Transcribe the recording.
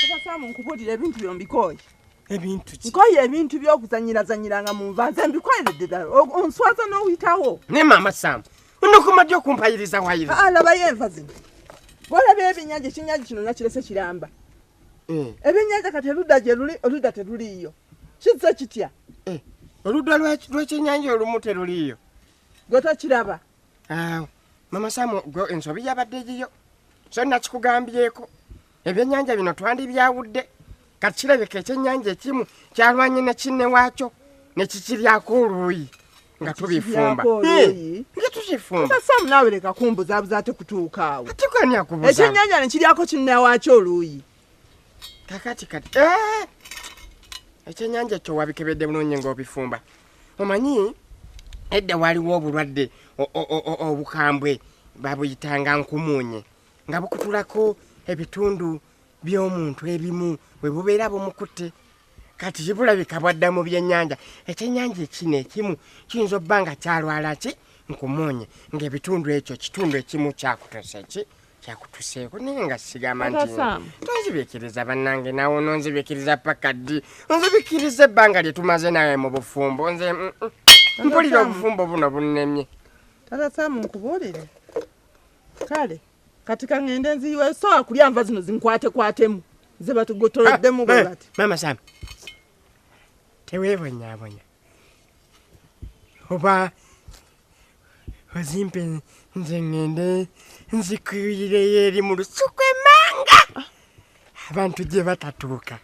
Tata nkubulira ebintu byombikoye. Ebintu ki? Nkoye ebintu byokuzanyira nga mu nvanze mbikoyere ddala. Onswaza n'owitawo. Ne mama Sam. Unokumadde okumpayiriza wayiriza. Alaba yenva zino. Bwolaba ebyennyanja ekinnyanja kino nakirese kiramba. Ebyennyanja kati erudda gye luli oludda teruliiyo. Kizza kitya? Oludda lw'ekyennyanja olumu teruliiyo. Gwe tokiraba. Mama Sam gwe ensobi yabadde egiyo. So nakikugambyeko. Ebyennyanja bino twandibyawudde. Kati kirabika ekyennyanja ekimu kyalwanye ne kinne waakyo ne kikiryako oluuyi nga tubifumba. Nga tukifumba. Tata Sam naawe leka kumbuzabuza ate kutuuka awo. Ate kwani akubuza? Ekyennyanja ne kiryako kinne waakyo oluuyi. Kakati kati. Ekyennyanja ekyo wabikebedde bulungi ng'obifumba. Omanyi edda waliwo obulwadde obukambwe babuyitanga nkumuunye nga bukutulako ebitundu by'omuntu ebimu bwe bubeera bumukutte. Kati kibulabika bwadda mu byennyanja. Ekyennyanja ekino ekimu kiyinza obba nga kyalwala ki nkumuunye ng'ebitundu ekyo kitundu ekimu kyakutuse ki kyakutuseeko naye nga sigamba nti tonzibikiriza bannange nawe ononzibikiriza paka ddi onzibikiriza ebbanga lye tumaze nawe mu bufumbo nze mpulira obufumbo buno bunnemye. Tata Sam nkubuulire kale kati kaŋŋende nziyiwe sowa kulya nva zino zinkwate-kwatemu ze batugotoloddemu bwe bati. Mama Sam teweebonyaabonya oba ozimpe nze ŋŋende nzikuyireyo eri mu lusuku emmanga abantu gye batatuuka.